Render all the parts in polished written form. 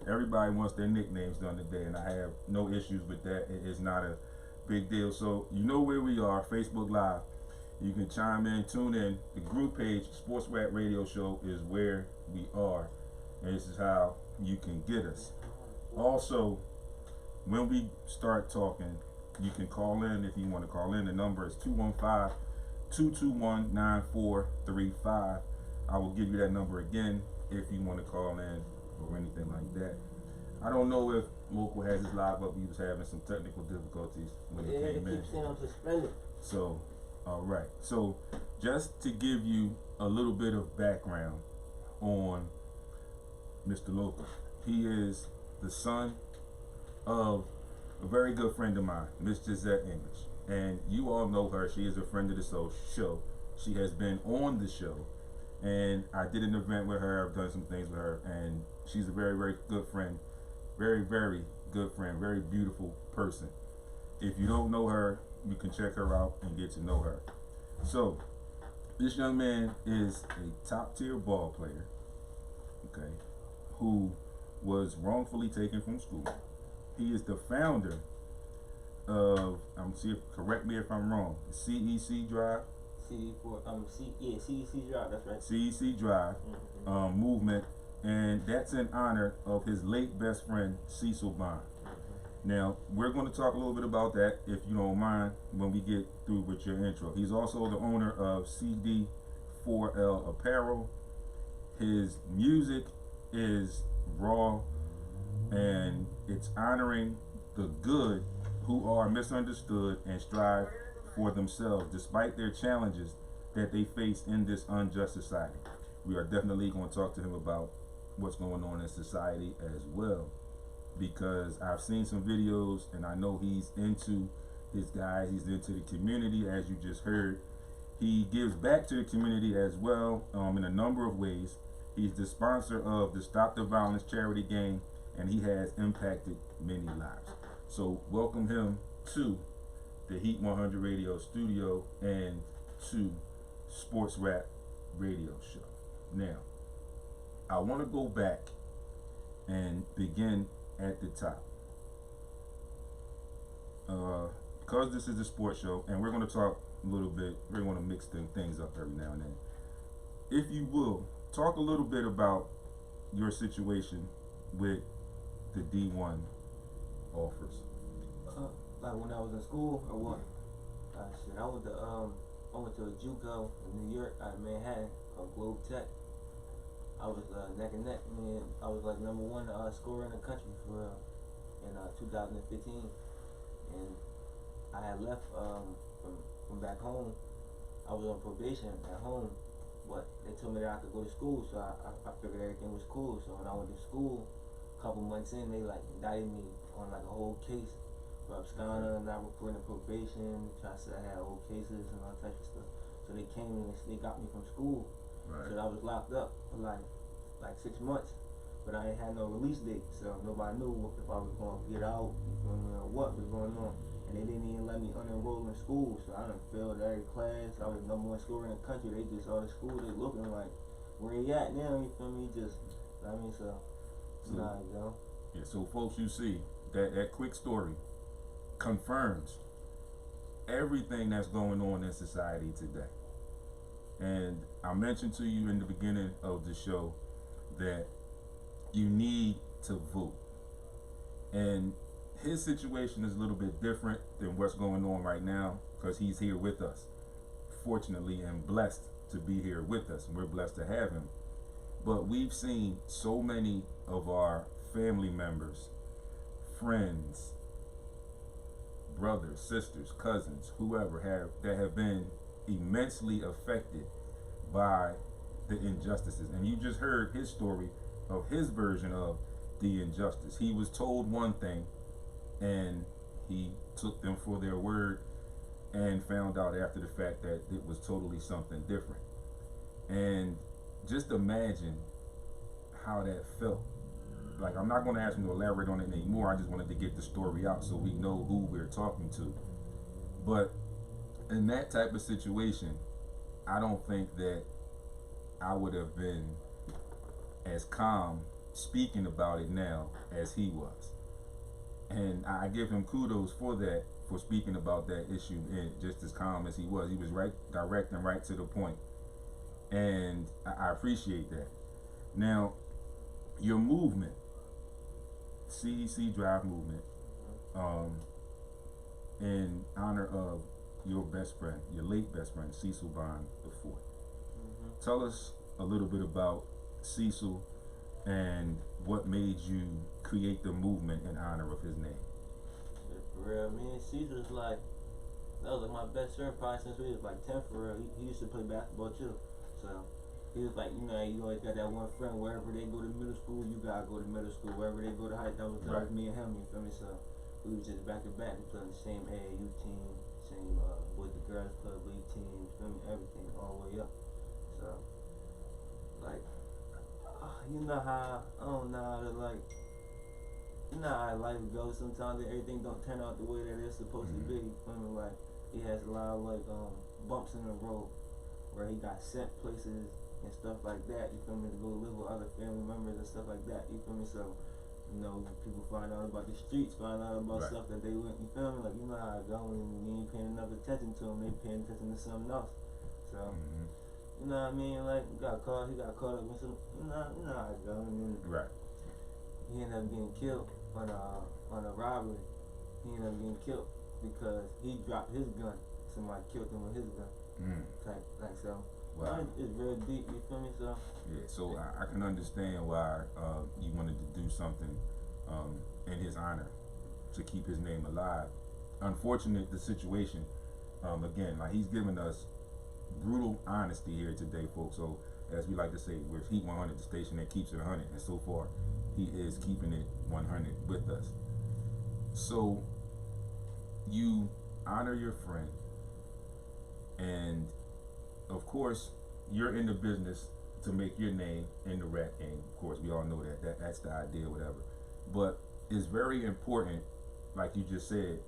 Everybody wants their nicknames done today, and I have no issues with that. It is not a big deal. So you know where we are, Facebook Live. You can chime in, tune in. The group page, Sports Rap Radio Show, is where we are, and this is how you can get us. Also, when we start talking, you can call in if you want to call in. The number is 215-221-9435. I will give you that number again if you want to call in or anything like that. I don't know if Local has his live up. He was having some technical difficulties when he came in. Keep saying I'm suspended. So, all right. So, just to give you a little bit of background on Mr. Local, he is the son of a very good friend of mine, Miss Gisette English. And you all know her. She is a friend of the show. She has been on the show. And I did an event with her. I've done some things with her. And she's a very, very good friend. Very, very good friend. Very beautiful person. If you don't know her, you can check her out and get to know her. So, this young man is a top tier ball player, okay, who was wrongfully taken from school. He is the founder of, correct me if I'm wrong, CEC Drive. CEC Drive, that's right. CEC Drive movement, and that's in honor of his late best friend, Cecil Bond. Now, we're going to talk a little bit about that, if you don't mind, when we get through with your intro. He's also the owner of CD4L Apparel. His music is raw, and it's honoring the good who are misunderstood and strive for themselves despite their challenges that they face in this unjust society. We are definitely going to talk to him about what's going on in society as well, because I've seen some videos and I know he's into his guys, he's into the community, as you just heard. He gives back to the community as well in a number of ways. He's the sponsor of the Stop the Violence charity game, and he has impacted many lives. So welcome him to the Heat 100 Radio Studio and to Sports Rap Radio Show. Now, I want to go back and begin at the top. Because this is a sports show, and we're going to talk a little bit, we're going to mix things up every now and then. If you will, talk a little bit about your situation with the D1 offers. Like when I was in school or what? Shit, I went to a JUCO in New York out of Manhattan called Globe Tech. I was neck and neck, man. I was like #1 scorer in the country for in 2015, and I had left from back home. I was on probation at home, but they told me that I could go to school, so I figured everything was cool. So when I went to school, a couple months in, they like indicted me on like a whole case for absconding, not reporting to probation, trying to say I had old cases and all types of stuff. So they came and they got me from school. Right. So I was locked up for like 6 months, but I ain't had no release date, so nobody knew if I was going to get out, you feel me, or what was going on. And they didn't even let me unenroll in school, so I done failed every class. I was #1 scorer in the country. They just, all the school, they looking like, where he at now, you feel me? Just, I mean, so nah, you know. Yeah, so folks, you see, that quick story confirms everything that's going on in society today. And I mentioned to you in the beginning of the show that you need to vote. And his situation is a little bit different than what's going on right now, because he's here with us, fortunately, and blessed to be here with us, and we're blessed to have him. But we've seen so many of our family members, friends, brothers, sisters, cousins, whoever that have been immensely affected by the injustices. And you just heard his story of his version of the injustice. He was told one thing and he took them for their word and found out after the fact that it was totally something different. And just imagine how that felt. Like, I'm not going to ask him to elaborate on it anymore. I just wanted to get the story out so we know who we're talking to. But in that type of situation, I don't think that I would have been as calm speaking about it now as he was. And I give him kudos for that, for speaking about that issue and just as calm as he was. He was right, direct and right to the point. And I appreciate that. Now, your movement, CEC Drive movement, um, in honor of your best friend, your late best friend, Cecil Bond IV. Tell us a little bit about Cecil and what made you create the movement in honor of his name. Yeah, for real, me and Caesar was like, that was like my best friend probably since we was like 10 for real. He used to play basketball too. So he was like, you always got that one friend, wherever they go to middle school, you gotta go to middle school. Wherever they go to high, that was me and him, you feel me? So we was just back to back. We played on the same AAU team, same Boys and Girls Club League team, you feel me? Everything all the way up. So, like, you know how, I don't know how to, like, you know how life goes sometimes, everything don't turn out the way that it's supposed to be, you feel me? Like, he has a lot of, like, bumps in the road where he got sent places and stuff like that, you feel me, to go live with other family members and stuff like that, you feel me? So, people find out about the streets, find out about stuff that they went, you feel me? Like, you know how it go, and you ain't paying enough attention to them, they paying attention to something else. So, you know what I mean? Like, he got caught up in some, you know how it go, and then he ended up getting killed on a robbery. He ended up getting killed because he dropped his gun. Somebody killed him with his gun. Like so. Wow. It's very deep, you feel me? So yeah, so I can understand why you wanted to do something in his honor to keep his name alive. Unfortunate the situation. Again, like he's giving us brutal honesty here today, folks. So as we like to say, we're Heat 100, the station that keeps it 100, and so far he is keeping it 100 with us. So you honor your friend, and of course you're in the business to make your name in the rap game. Of course, we all know that's the idea, whatever. But it's very important, like you just said,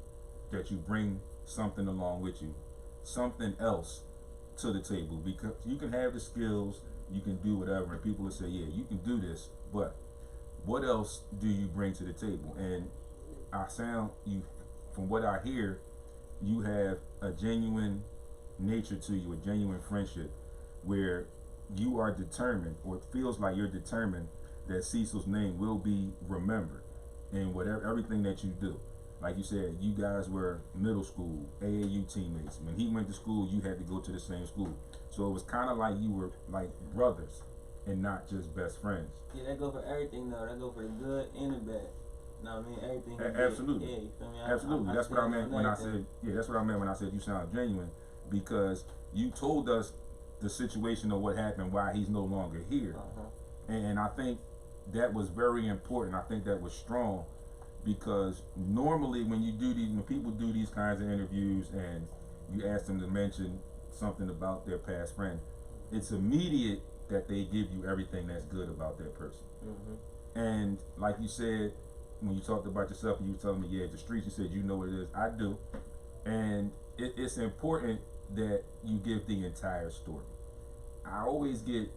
that you bring something along with you, something else to the table, because you can have the skills, you can do whatever, and people will say, yeah, you can do this, but what else do you bring to the table? And from what I hear, you have a genuine nature to you, a genuine friendship, where you are determined, or it feels like you're determined, that Cecil's name will be remembered in everything that you do. Like you said, you guys were middle school AAU teammates. When he went to school, you had to go to the same school. So it was kind of like you were like brothers and not just best friends. Yeah, that go for everything though. That go for the good and the bad. You know what I mean? Everything. Absolutely. Yeah, you feel me? Absolutely. That's what I meant when I said. Yeah, that's what I meant when I said you sound genuine, because you told us the situation of what happened, why he's no longer here, and I think that was very important. I think that was strong. Because normally when people do these kinds of interviews and you ask them to mention something about their past friend, it's immediate that they give you everything that's good about that person. And like you said, when you talked about yourself and you were telling me, yeah, the streets, you said you know what it is. I do. And it's important that you give the entire story. I always get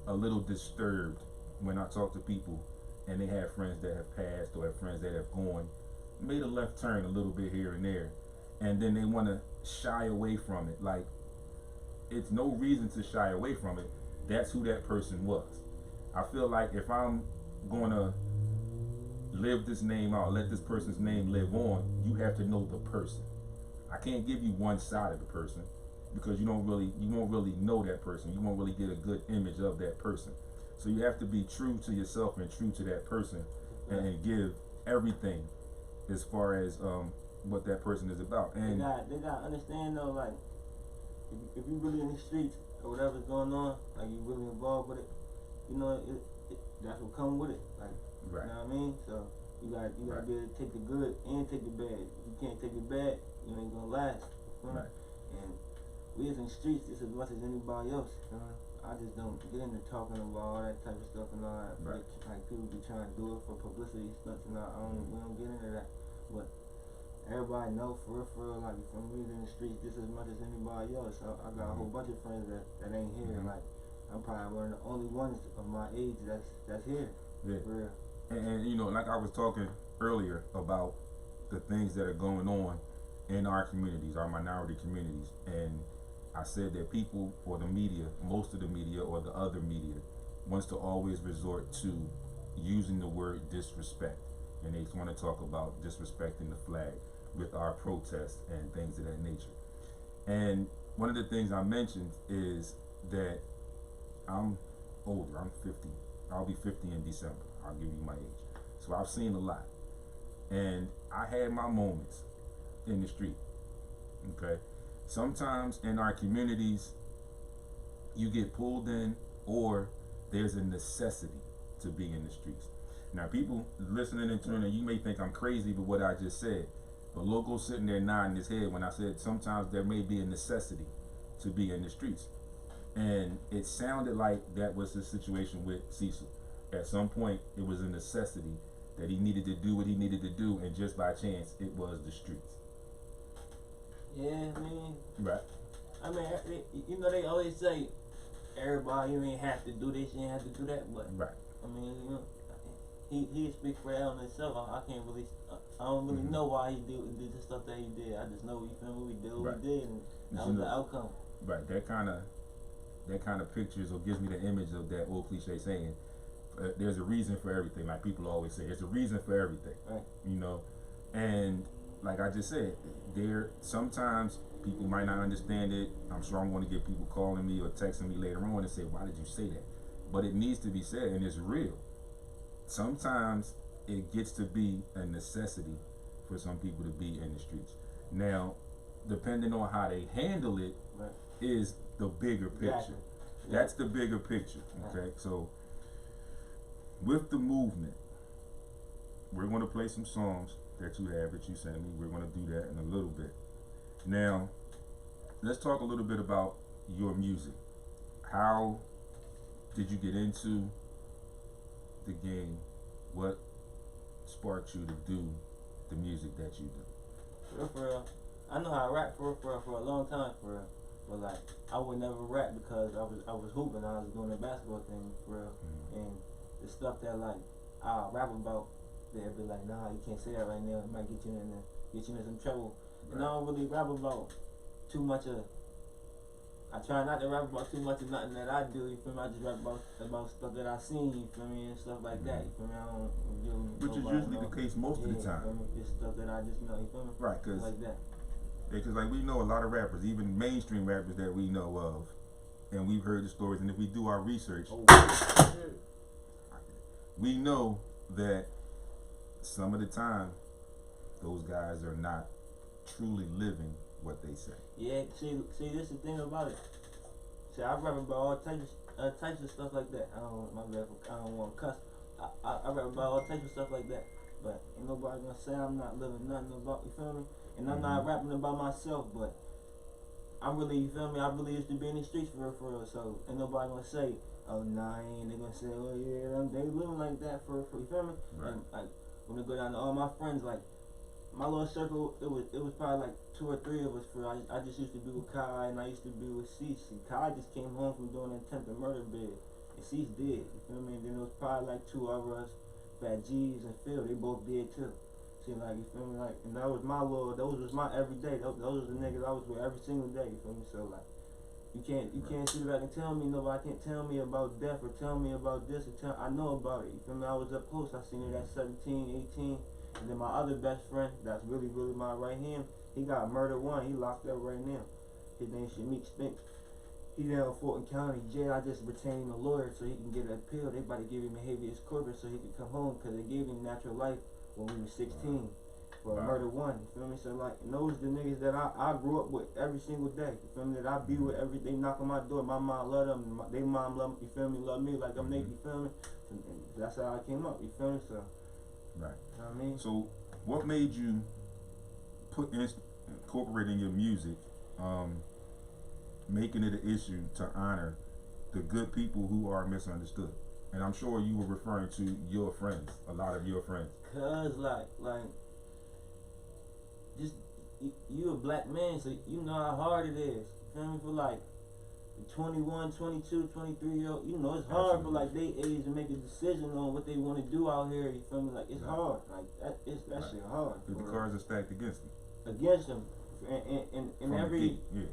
a little disturbed when I talk to people and they have friends that have passed or have friends that have made a left turn a little bit here and there, and then they want to shy away from it. Like, it's no reason to shy away from it. That's who that person was. I feel like if I'm going to live this name out, let this person's name live on, you have to know the person. I can't give you one side of the person, because you won't really know that person. You won't really get a good image of that person. So you have to be true to yourself and true to that person, and give everything as far as what that person is about. And they got to understand though, like if you really in the streets or whatever's going on, like you really involved with it, that's what come with it. Like, you know what I mean? So you gotta be able to take the good and take the bad. If you can't take the bad, you ain't gonna last. And we is in the streets just as much as anybody else. I just don't get into talking about all that type of stuff and all that. Like people be trying to do it for publicity stunts and all. We don't get into that. But everybody know for real, like from we in the streets just as much as anybody else. I got a whole bunch of friends that ain't here. Like I'm probably one of the only ones of my age that's here. Yeah. For real. And you know, like I was talking earlier about the things that are going on in our communities, our minority communities, and I said that people or the media, most of the media or the other media, wants to always resort to using the word disrespect, and they want to talk about disrespecting the flag with our protests and things of that nature. And one of the things I mentioned is that I'm older. I'm 50. I'll be 50 in December. I'll give you my age. So I've seen a lot, and I had my moments in the street. Okay, sometimes in our communities, you get pulled in, or there's a necessity to be in the streets. Now, people listening and tuning, you may think I'm crazy with what I just said, but Loco's sitting there nodding his head when I said sometimes there may be a necessity to be in the streets. And it sounded like that was the situation with Cecil. At some point, it was a necessity that he needed to do what he needed to do, and just by chance, it was the streets. Yeah, I mean. Right. I mean, you know, they always say, everybody, you ain't have to do this, you ain't have to do that, but Right. I mean, you know, he speak for that on himself. I can't really, I don't really know why he did the stuff that he did. I just know, you feel me, we did what we did, and that was the outcome. Right. That kind of pictures or gives me the image of that old cliche saying, there's a reason for everything. Like people always say, there's a reason for everything. Right. You know, and like I just said, there sometimes people might not understand it. I'm sure I'm going to get people calling me or texting me later on and say, why did you say that? But it needs to be said, and it's real. Sometimes it gets to be a necessity for some people to be in the streets. Now, depending on how they handle it, right, is the bigger picture. Exactly. That's the bigger picture. Okay, so with the movement, we're going to play some songs that you have that you sent me. We're going to do that in a little bit. Now, let's talk a little bit about your music. How did you get into the game? What sparked you to do the music that you do? For real. I know how to rap for a long time, for real. But like, I would never rap because I was hooping. I was doing the basketball thing, for real. And the stuff that like I rap about, they'll be like, nah, you can't say that right now. It might get you in some trouble. Right. And I don't really rap about too much of. I try not to rap about too much of nothing that I do. You feel me? I just rap about stuff that I seen. You feel me? And stuff like that. You feel me? I don't do. Which is usually the case most of the time. You feel me? It's stuff that I just know. You feel me? Right, cause like that. Yeah, cause like we know a lot of rappers, even mainstream rappers that we know of, and we've heard the stories. And if we do our research, we know that some of the time those guys are not truly living what they say. Yeah, see, this is the thing about it. See, I rap about all types of stuff like that. I don't want to cuss. I rap about all types of stuff like that. But ain't nobody gonna say I'm not living nothing about, you feel me? And I'm not rapping about myself, but I'm really, you feel me? I really used to be in the streets for real. So ain't nobody gonna say, oh nah, ain't. They gonna say, oh yeah, they living like that for real, you feel me? Right. And like when I go down to all my friends, like my little circle, it was probably like 2 or 3 of us. I just used to be with Kai and I used to be with Cease. Kai just came home from doing an attempted murder bid, and Cease did. You feel me? And then it was probably like 2 of us, Fat G's and Phil. They both did too. See, like, you feel me? Like, and those was my everyday. Those was the niggas I was with every single day. You feel me? So like, you can't sit back and tell me, nobody can't tell me about death or tell me about this or I know about it. You feel me? I was up close. I seen it at 17, 18. And then my other best friend, that's really my right hand, he got murdered one. He locked up right now. His name Shamik Spinks. He down in Fulton County jail. I just retained a lawyer so he can get an appeal. They about to give him a habeas corpus so he can come home because they gave him natural life when we were 16 for a murder one. You feel me? So like, and those the niggas that I grew up with every single day. You feel me? That I be with every day, knock on my door. My mom love them. They mom love, you feel me? Love me like I'm Nate. You feel me? And that's how I came up. You feel me? So. Right. You know what I mean? So, what made you incorporate in your music, making it an issue to honor the good people who are misunderstood? And I'm sure you were referring to your friends, a lot of your friends. Cause like, just you a black man, so you know how hard it is. You feel me? For like the 21, 22, 23-year-old, you know, it's hard for like they age to make a decision on what they want to do out here. You feel me? Like it's hard. Like that shit hard. Because the cards are stacked against them. Against them, and every. You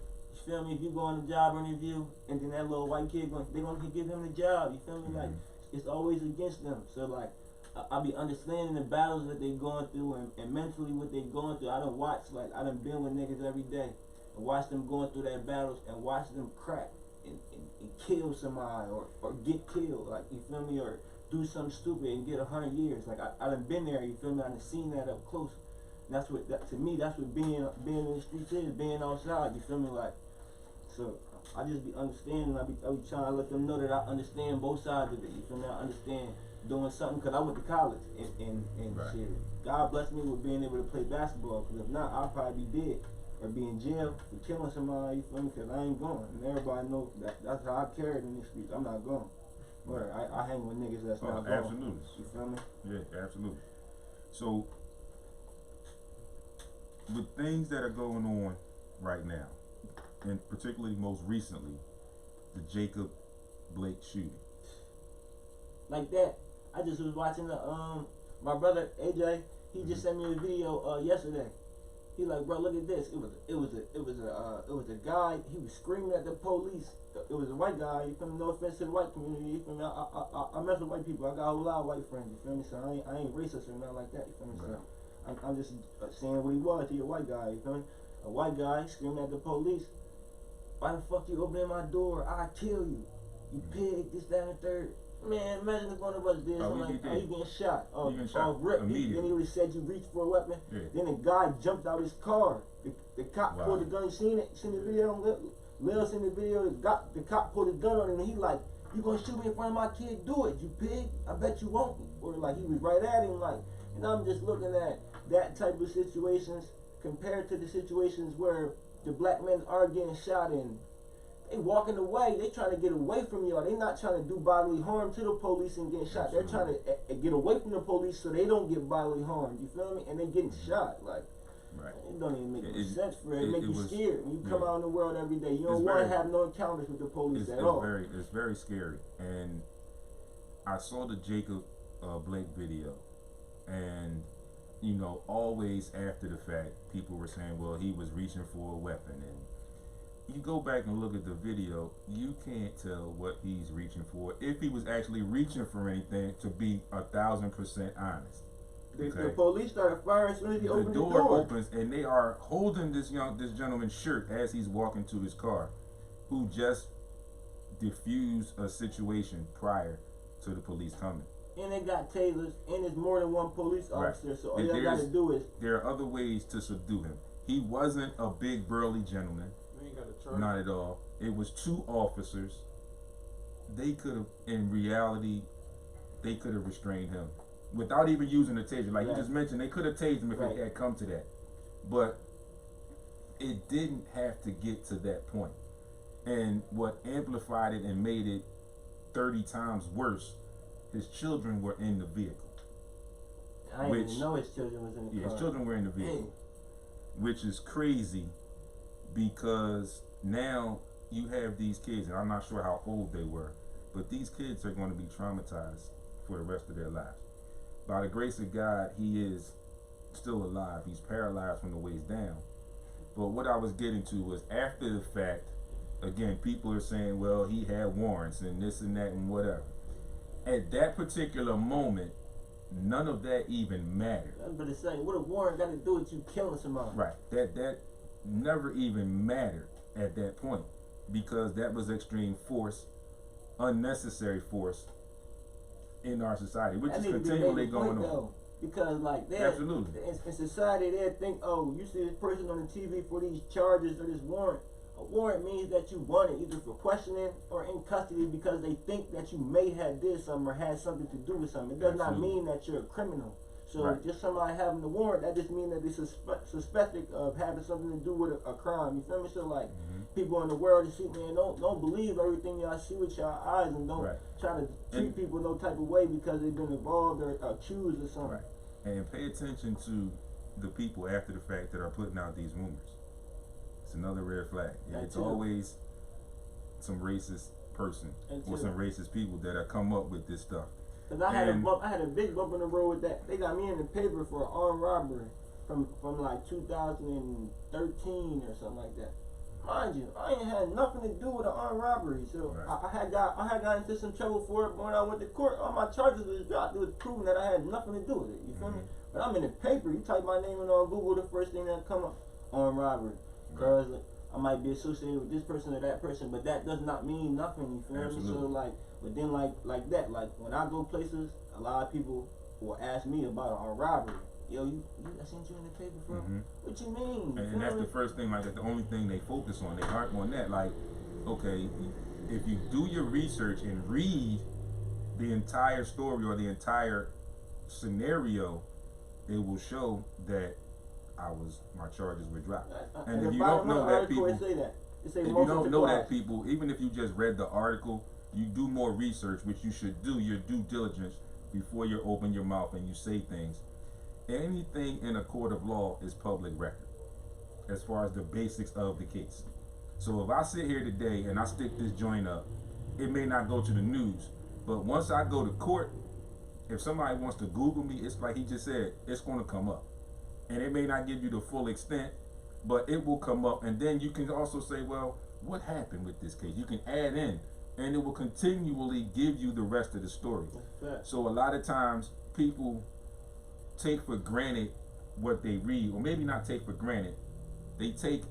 feel me? If you go on a job interview and then that little white kid they gonna give him the job. You feel me? Like it's always against them. So like I be understanding the battles that they going through and mentally what they going through. I done watch, like I done been with niggas every day and watch them going through their battles and watch them crack and kill somebody or get killed. Like you feel me? Or do something stupid and get 100 years. Like I done been there. You feel me? I done seen that up close. And that's what to me. That's what being in the streets is. Being outside. You feel me? Like. So I just be understanding. I be trying to let them know that I understand both sides of it. You feel me? I understand doing something because I went to college and shit. God blessed me with being able to play basketball. Because if not, I'll probably be dead or be in jail for killing somebody. You feel me? Because I ain't going. And everybody knows that's how I carried in these streets. I'm not going. But I hang with niggas that's not going. Absolutely. You feel me? Yeah, absolutely. So with things that are going on right now, and particularly most recently, the Jacob Blake shooting. Like that, I just was watching my brother AJ. He just sent me a video yesterday. He like, bro, look at this. It was a guy. He was screaming at the police. It was a white guy. You feel me? No offense to the white community. You feel me? I mess with white people. I got a whole lot of white friends. You feel me? So I ain't racist or nothing like that. You feel me? Right. So I'm just saying what he was. He a white guy. You feel me? A white guy screaming at the police. Why the fuck you opening my door? I kill you. You pig, this, that, and the third. Man, imagine if one of us did something like, you getting shot. Rip. Then he would have said you reached for a weapon. Yeah. Then a guy jumped out his car. The cop pulled the gun. You seen it? Seen the video? Lil seen the video. The cop pulled the gun on him and he like, you gonna shoot me in front of my kid? Do it, you pig. I bet you won't. Or like he was right at him like, and I'm just looking at that type of situations compared to the situations where the black men are getting shot and they walking away. They trying to get away from y'all. They not trying to do bodily harm to the police and getting shot. They're trying to get away from the police so they don't get bodily harmed. You feel me? And they getting shot. Like, it don't even make any sense for it. It make you scared. When you come out in the world every day, you don't want to have no encounters with the police at all. It's very scary. And I saw the Jacob Blake video, and you know, always after the fact, people were saying, well, he was reaching for a weapon. And you go back and look at the video, you can't tell what he's reaching for, if he was actually reaching for anything, to be 1,000% honest. The police started firing as soon as he opened the door. The door opens, and they are holding this gentleman's shirt as he's walking to his car, who just diffused a situation prior to the police coming. And they got tasers, and there's more than one police officer, so all you gotta do is... There are other ways to subdue him. He wasn't a big burly gentleman. We ain't got a charge. Not at all. It was 2 officers. They could have, in reality, they could have restrained him without even using a taser. Like you just mentioned, they could have tased him if it had come to that. But it didn't have to get to that point. And what amplified it and made it 30 times worse, his children were in the vehicle. I didn't even know his children was in the car. Yeah, his children were in the vehicle. Which is crazy because now you have these kids, and I'm not sure how old they were, but these kids are going to be traumatized for the rest of their lives. By the grace of God, he is still alive. He's paralyzed from the waist down. But what I was getting to was after the fact, again, people are saying, well, he had warrants and this and that and whatever. At that particular moment, none of that even mattered. But it's saying, what a warrant got to do with you killing somebody? Right. That never even mattered at that point, because that was extreme force, unnecessary force in our society, which is continually going on. Because like absolutely in society they think, oh, you see this person on the TV for these charges or this warrant. A warrant means that you wanted either for questioning or in custody because they think that you may have did something or had something to do with something. It does not mean that you're a criminal. So just somebody having the warrant, that just means that they're suspected of having something to do with a crime. You feel me? So like people in the world, you see, man, don't believe everything y'all see with your eyes, and don't try to treat people no type of way because they've been involved or accused or something. And pay attention to the people after the fact that are putting out these rumors. It's another red flag. It's always some racist person And or too. some racist people that have come up with this stuff. Cause I had a big bump in the road with that. They got me in the paper for armed robbery from like 2013 or something like that. Mind you, I ain't had nothing to do with an armed robbery, so Right. I had got into some trouble for it. But when I went to court, all my charges was dropped. It was proven that I had nothing to do with it. You feel me? But I'm in the paper. You type my name in on Google, the first thing that come up, armed robbery. Cause I might be associated with this person or that person, but that does not mean nothing. You feel me? So like, but then like that, like when I go places, a lot of people will ask me about an armed robbery. Yo, I sent you in the paper, bro. What you mean? And that's the first thing, like, that's the only thing they focus on. They aren't on that. Like, okay, if you do your research and read the entire story or the entire scenario, it will show that my charges were dropped. And if you don't know that, people, if you don't know that, people, even if you just read the article, you do more research, which you should do your due diligence before you open your mouth and you say things. Anything in a court of law is public record as far as the basics of the case. So if I sit here today and I stick this joint up, it may not go to the news, but once I go to court, if somebody wants to Google me, it's like he just said, it's going to come up. And it may not give you the full extent, but it will come up. And then you can also say, well, what happened with this case? You can add in, and it will continually give you the rest of the story. So a lot of times people take for granted what they read, or maybe not take for granted, they take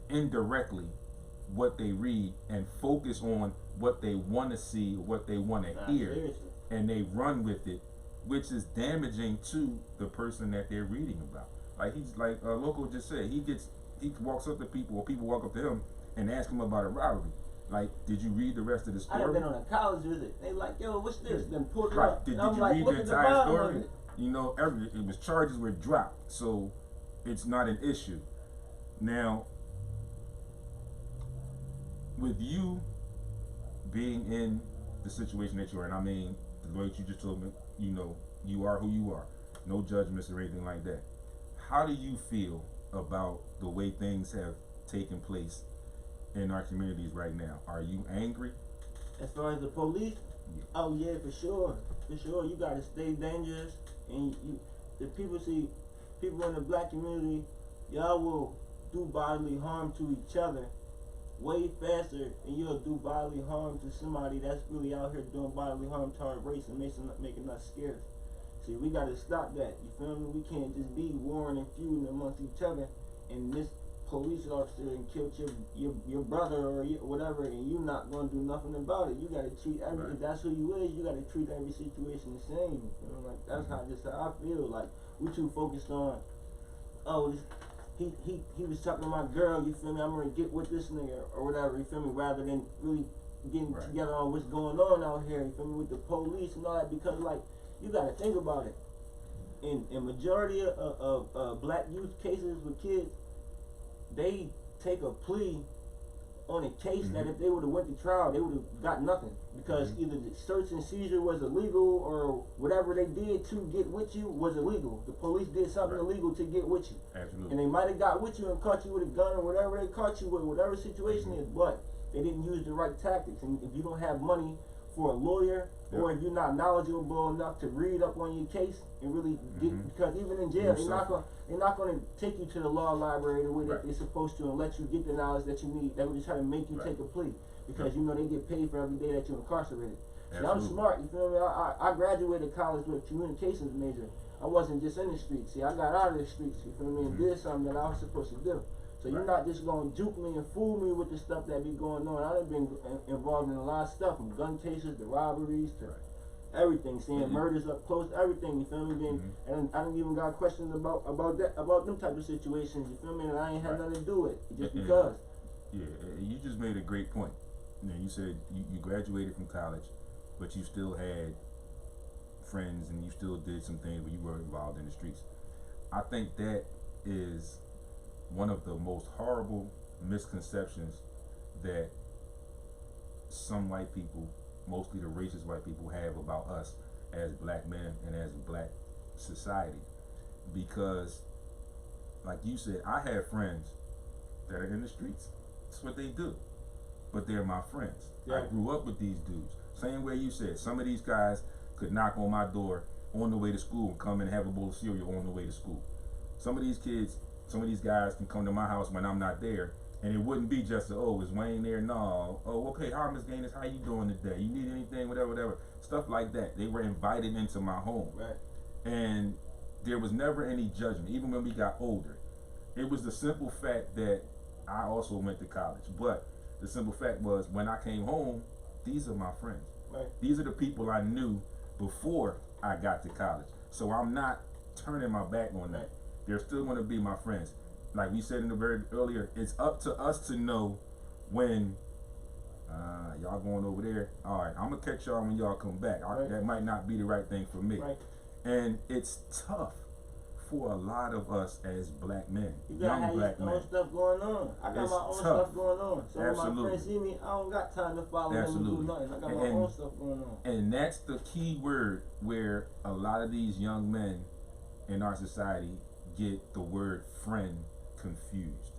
indirectly what they read and focus on what they want to see, what they want to hear, and they run with it, which is damaging to the person that they're reading about. Like Loco just said, he walks up to people, or people walk up to him and ask him about a robbery. Like, did you read the rest of the story? I've been on a college visit. They like, yo, what's this? Then pulled it right. up. Did you like, read the entire story? You know, it was charges were dropped, so it's not an issue. Now, with you being in the situation that you're in, I mean, the way that you just told me, you know, you are who you are, no judgments or anything like that. How do you feel about the way things have taken place in our communities right now? Are you angry? As far as the police, oh yeah, for sure. You gotta stay dangerous, and the people in the black community, y'all will do bodily harm to each other way faster than you'll do bodily harm to somebody that's really out here doing bodily harm to our race and making us scared. See, we gotta stop that. You feel me? We can't just be warring and feuding amongst each other, and this police officer and killed your brother or whatever, and you not gonna do nothing about it. You gotta treat if that's who you is, you gotta treat every situation the same. You know, like that's how I feel. Like we too focused on, he was talking to my girl. You feel me? I'm gonna get with this nigga or whatever. You feel me? Rather than really getting together on what's going on out here. You feel me? With the police and all that, because like you gotta think about it. In majority of black youth cases with kids, they take a plea on a case that if they would have went to trial, they would have got nothing, because either the search and seizure was illegal or whatever they did to get with you was illegal. The police did something illegal to get with you. Absolutely. And they might have got with you and caught you with a gun or whatever they caught you with, whatever situation is, but they didn't use the right tactics. And if you don't have money for a lawyer, or if you're not knowledgeable enough to read up on your case and really get, because even in jail, they're not gonna take you to the law library the way that they're supposed to and let you get the knowledge that you need. They would just try to make you take a plea, because you know they get paid for every day that you're incarcerated. See, I'm smart, you feel me? I graduated college with a communications major. I wasn't just in the streets. See, I got out of the streets, you feel me, and did something that I was supposed to do. So you're not just gonna juke me and fool me with the stuff that be going on. I've been involved in a lot of stuff, from gun cases to robberies to everything, seeing murders up close, everything. You feel me? And I didn't even got questions about them type of situations. You feel me? And I ain't had nothing to do with it, just because. Yeah, you just made a great point. You know, you said you graduated from college, but you still had friends and you still did some things where you were involved in the streets. I think that is one of the most horrible misconceptions that some white people, mostly the racist white people, have about us as black men and as black society. Because like you said, I have friends that are in the streets. That's what they do. but they're my friends. Yeah. I grew up with these dudes. Same way you said, some of these guys could knock on my door on the way to school and come and have a bowl of cereal on the way to school. Some of these kids, some of these guys can come to my house when I'm not there, and it wouldn't be just oh, is Wayne there? No. Oh, okay, hi, Miss Gaines, how you doing today? You need anything, whatever, whatever. Stuff like that. They were invited into my home. Right. And there was never any judgment, even when we got older. It was the simple fact that I also went to college. But the simple fact was, when I came home, these are my friends. Right. These are the people I knew before I got to college. So I'm not turning my back on that. They're still going to be my friends. Like we said in the very earlier, it's up to us to know when y'all going over there. All right, I'm gonna catch y'all when y'all come back. That might not be the right thing for me. Right. And it's tough for a lot of us as black men, you gotta have black your men. own stuff going on. I got It's my own tough. stuff going on. So Absolutely. when my friends see me, I don't got time to follow them and do nothing. I got my own stuff going on. And that's the key word where a lot of these young men in our society get the word friend confused.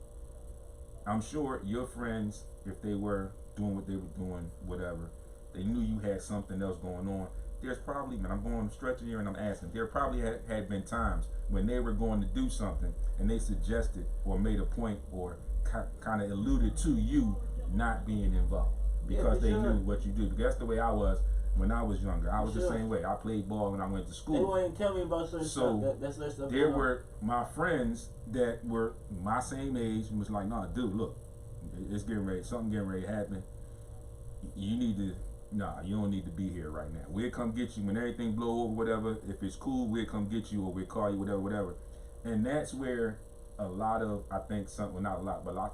I'm sure your friends, if they were doing what they were doing, whatever, they knew you had something else going on. There's probably, and I'm going stretching here and I'm asking, there probably had been times when they were going to do something and they suggested or made a point or kind of alluded to you not being involved because they knew what you do. Because that's the way I was when I was younger. I was the same way. I played ball when I went to school. They wouldn't tell me about certain stuff. That's their stuff. There were my friends that were my same age and was like, nah, dude, look, it's getting ready, something getting ready to happen. You need to, nah, you don't need to be here right now. We'll come get you when everything blow over, whatever. If it's cool, we'll come get you or we'll call you, whatever, whatever. And that's where a lot of, I think some, well not a lot, but I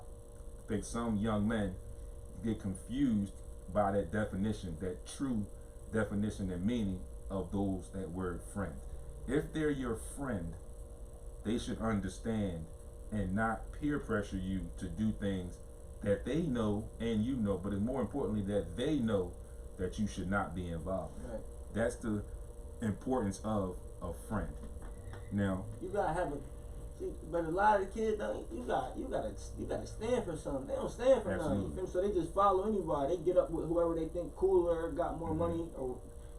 think some young men get confused by that definition, that true definition and meaning of that word friend. If they're your friend, they should understand and not peer pressure you to do things that they know and you know, but more importantly that they know that you should not be involved in. Right. That's the importance of a friend. Now you gotta have but a lot of the kids don't. You gotta stand for something. They don't stand for nothing. So they just follow anybody. They get up with whoever they think cooler, got more money, or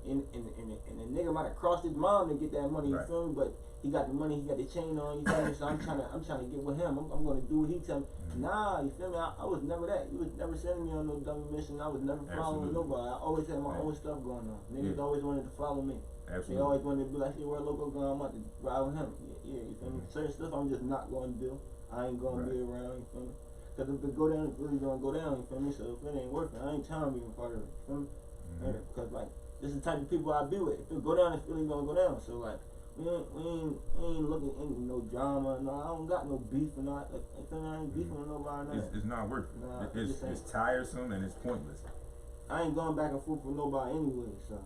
and the nigga might have crossed his mom to get that money. You feel me? But he got the money. He got the chain on. You feel me? So I'm trying to get with him. I'm gonna do what he tell me. Nah, you feel me? I was never that. You was never sending me on no dummy mission. I was never following nobody. I always had my own stuff going on. Niggas always wanted to follow me. They always wanted to be like, hey, where Loco going? I'm about to ride with him. Yeah, you feel me? Certain stuff I'm just not going to do. I ain't going to be around, you feel me? Because if it go down, it's really going to go down, you feel me? So if it ain't working, I ain't trying to be a part of it, you feel me? Because, like, this is the type of people I be with. If it go down, it's really going to go down. So, like, we ain't looking into no drama. No, I don't got no beef or not. Like, I ain't beefing with nobody. It's not worth it. Nah, it's tiresome and it's pointless. I ain't going back and forth with nobody anyway, so.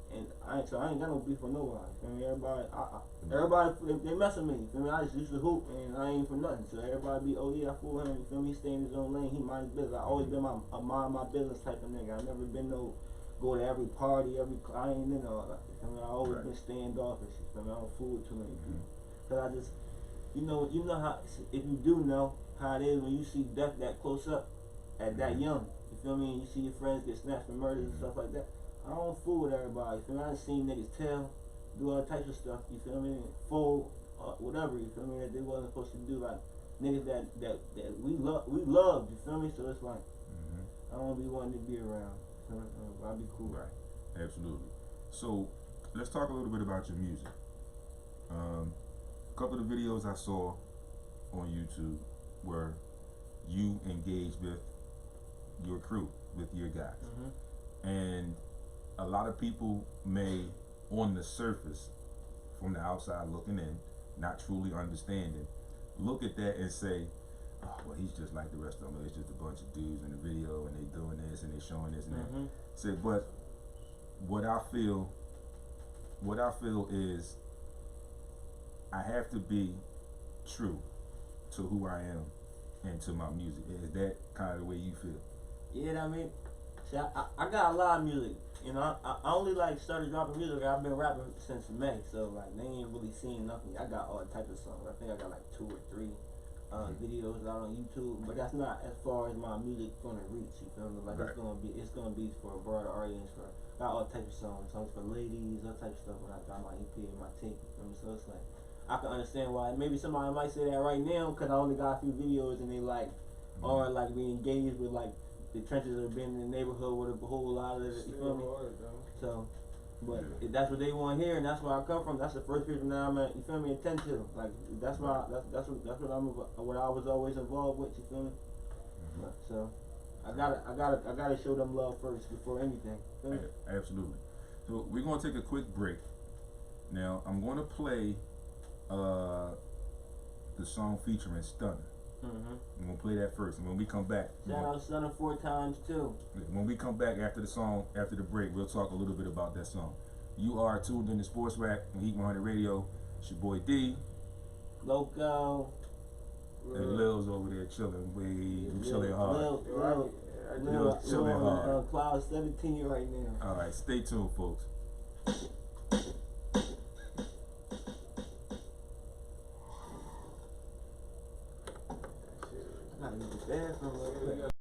And I ain't got no beef with nobody. I mean, everybody, if they mess with me, you feel me? I just used to hoop and I ain't for nothing. So everybody be, oh yeah, I fool him, you feel me? He stay in his own lane, he mind his business. I always been a mind my business type of nigga. I never been go to every party, I ain't in all that. You feel me? I always been standoffish, you feel me? I don't fool with too many people. Cause I just, you know how, if you do know how it is when you see death that close up at that young, you feel me? And you see your friends get snatched and murdered and stuff like that. I don't fool with everybody, you feel me? I done seen niggas tell, do all types of stuff, you feel me? Fold, whatever, you feel me? That they wasn't supposed to do, like niggas that we love, you feel me? So it's like, I don't be wanting to be around, so I'll be cool. Right, absolutely. So let's talk a little bit about your music. A couple of the videos I saw on YouTube were you engaged with your crew, with your guys, and a lot of people may, on the surface, from the outside looking in, not truly understanding, look at that and say, oh, well, he's just like the rest of them. It's just a bunch of dudes in the video and they doing this and they showing this and that. So, but what I feel is I have to be true to who I am and to my music. Is that kind of the way you feel? Yeah, I mean, see, I got a lot of music. You know, I only like started dropping music. I've been rapping since May, so like they ain't really seen nothing. I got all types of songs. I think I got like 2 or 3 videos out on YouTube, but that's not as far as my music gonna reach. You feel me? Like Right. it's gonna be for a broader audience, for got all types of songs for ladies, all types of stuff. When I got my EP and my tape, you feel me? So it's like I can understand why maybe somebody might say that right now because I only got a few videos and they like, or like we engaged with like the trenches have been in the neighborhood with a whole lot of it. You feel me? So. But if that's what they want to hear, and that's where I come from. That's the first reason that I'm at. You feel me? Intend to like. That's why. That's what I'm. What I was always involved with. You feel me? So, I gotta show them love first before anything. Feel me? Absolutely. So we're gonna take a quick break. Now I'm gonna play the song featuring Stunner. I'm gonna play that first, and when we come back, shout out Stunner 4 times too. When we come back after the song, after the break, we'll talk a little bit about that song. You are tuned in to Sports Rap on Heat 100 Radio. It's your boy D. Loco. And Lil's over there chilling, chilling hard. Lil chilling hard. Cloud 17 right now. All right, stay tuned, folks. I gotta use the bathroom.